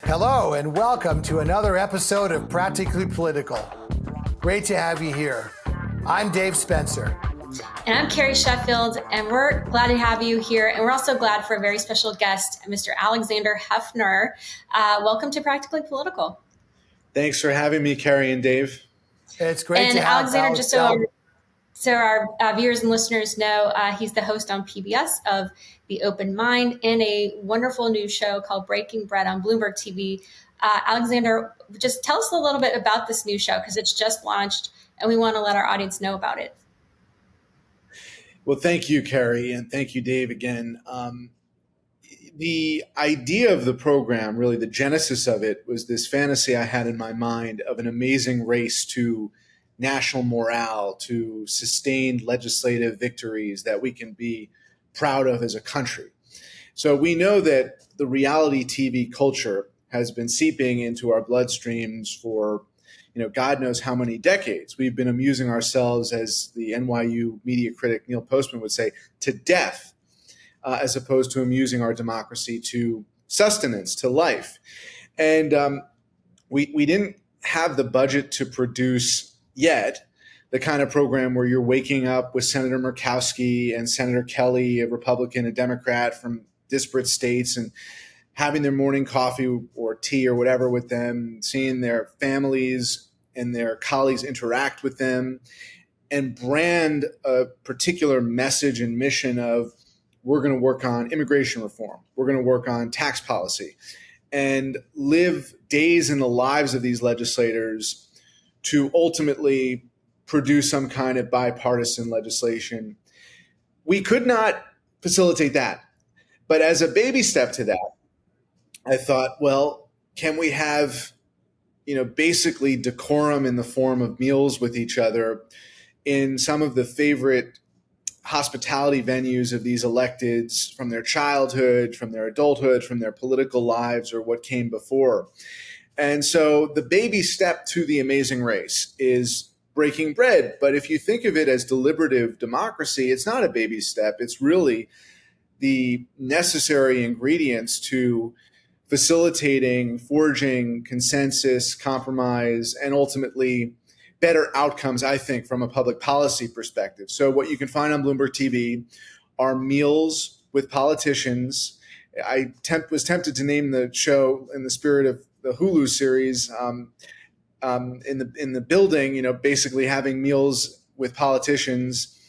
Hello and welcome to another episode of Practically Political. Great to have you here. I'm Dave Spencer. And I'm Carrie Sheffield, and we're glad to have you here. And we're also glad for a very special guest, Mr. Alexander Hefner. Welcome to Practically Political. Thanks for having me, Carrie and Dave. It's great and to have Alexander, just so our viewers and listeners know, he's the host on PBS of The Open Mind and a wonderful new show called Breaking Bread on Bloomberg TV. Alexander, just tell us a little bit about this new show because it's just launched and we want to let our audience know about it. Well, thank you, Carrie, and thank you, Dave, again. The idea of the program, really the genesis of it, was this fantasy I had in my mind of an amazing race to national morale, to sustained legislative victories that we can be proud of as a country. So we know that the reality TV culture has been seeping into our bloodstreams for, God knows how many decades. We've been amusing ourselves, as the NYU media critic Neil Postman would say, to death, as opposed to amusing our democracy to sustenance, to life. And we didn't have the budget to produce yet the kind of program where you're waking up with Senator Murkowski and Senator Kelly, a Republican, a Democrat from disparate states, and having their morning coffee or tea or whatever with them, seeing their families and their colleagues interact with them, and brand a particular message and mission of, we're going to work on immigration reform, we're going to work on tax policy, and live days in the lives of these legislators to ultimately produce some kind of bipartisan legislation. We could not facilitate that. But as a baby step to that, I thought, well, can we have, basically decorum in the form of meals with each other in some of the favorite hospitality venues of these electeds from their childhood, from their adulthood, from their political lives, or what came before. And so the baby step to the amazing race is breaking bread. But if you think of it as deliberative democracy, it's not a baby step. It's really the necessary ingredients to facilitating, forging consensus, compromise, and ultimately better outcomes, I think, from a public policy perspective. So what you can find on Bloomberg TV are meals with politicians. I was tempted to name the show in the spirit of the Hulu series, in the building, basically having meals with politicians.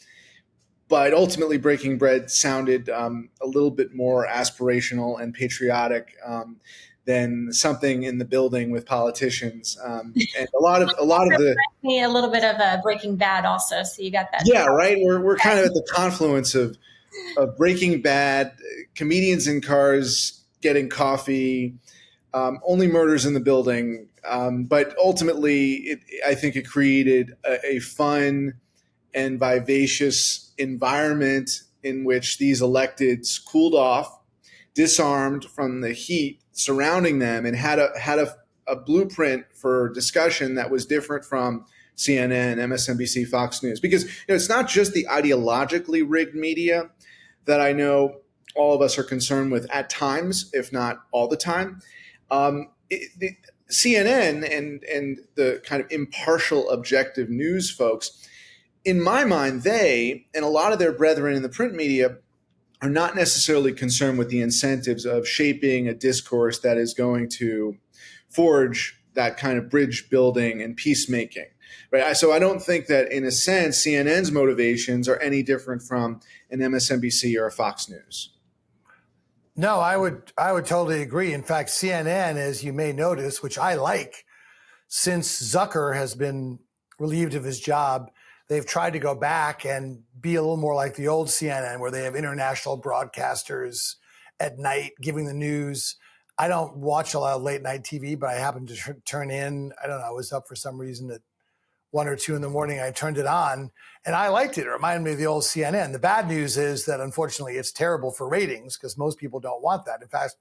But ultimately, Breaking Bread sounded a little bit more aspirational and patriotic than something in the building with politicians. And a lot of the a little bit of a Breaking Bad also. So you got that. Yeah, right. We're kind of at the confluence of Breaking Bad, comedians in cars getting coffee, only murders in the building. But ultimately, I think it created a fun and vivacious environment in which these electeds cooled off, disarmed from the heat surrounding them, and had a blueprint for discussion that was different from CNN, MSNBC, Fox News. Because it's not just the ideologically rigged media that I know all of us are concerned with at times, if not all the time. CNN and the kind of impartial, objective news folks, in my mind, they and a lot of their brethren in the print media are not necessarily concerned with the incentives of shaping a discourse that is going to forge that kind of bridge building and peacemaking. Right? So I don't think that, in a sense, CNN's motivations are any different from an MSNBC or a Fox News. No, I would totally agree. In fact, CNN, as you may notice, which I like, since Zucker has been relieved of his job, they've tried to go back and be a little more like the old CNN, where they have international broadcasters at night giving the news. I don't watch a lot of late night TV, but I happened to turn in. I don't know. I was up for some reason at 1 or 2 in the morning. I turned it on and I liked it. It reminded me of the old CNN. The bad news is that, unfortunately, it's terrible for ratings because most people don't want that. In fact,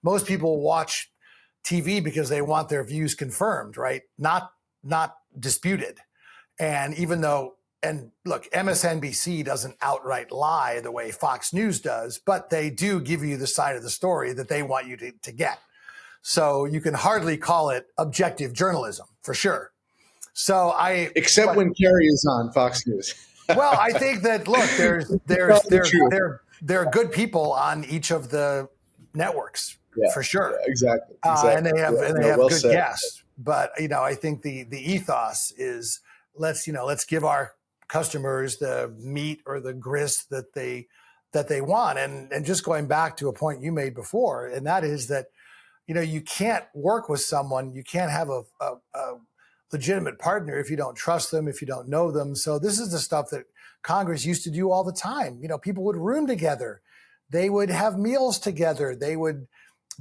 most people watch TV because they want their views confirmed, right? Not disputed. And even though, and look, MSNBC doesn't outright lie the way Fox News does, but they do give you the side of the story that they want you to get. So you can hardly call it objective journalism for sure. So except when Kerry is on Fox News. Well, I think that look, there are good people on each of the networks for sure. Yeah, exactly. And they have well good said. guests. But I think the ethos is let's give our customers the meat or the grist that they want. And just going back to a point you made before, and that is that you can't work with someone, you can't have a legitimate partner if you don't trust them, if you don't know them. So this is the stuff that Congress used to do all the time. People would room together. They would have meals together. They would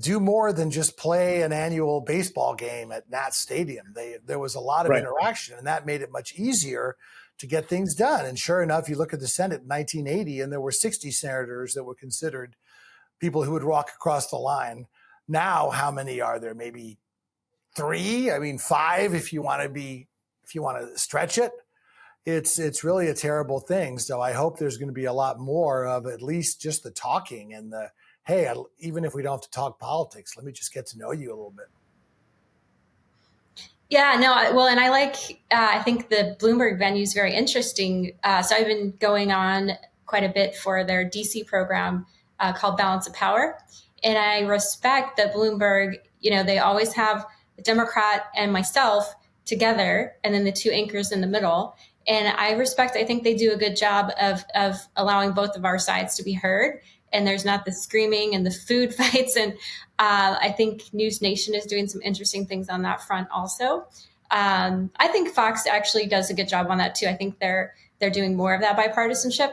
do more than just play an annual baseball game at Nat Stadium. There was a lot of interaction, and that made it much easier to get things done. And sure enough, you look at the Senate in 1980, and there were 60 senators that were considered people who would walk across the line. Now, how many are there? Maybe 3? I mean, 5 if you want to stretch it. It's really a terrible thing. So I hope there's going to be a lot more of at least just the talking and the, hey, even if we don't have to talk politics, let me just get to know you a little bit. Yeah, no, well, and I think the Bloomberg venue is very interesting. So I've been going on quite a bit for their DC program called Balance of Power. And I respect that Bloomberg, they always have a Democrat and myself together, and then the 2 anchors in the middle. And I think they do a good job of allowing both of our sides to be heard. And there's not the screaming and the food fights. And I think News Nation is doing some interesting things on that front also. I think Fox actually does a good job on that too. I think they're doing more of that bipartisanship.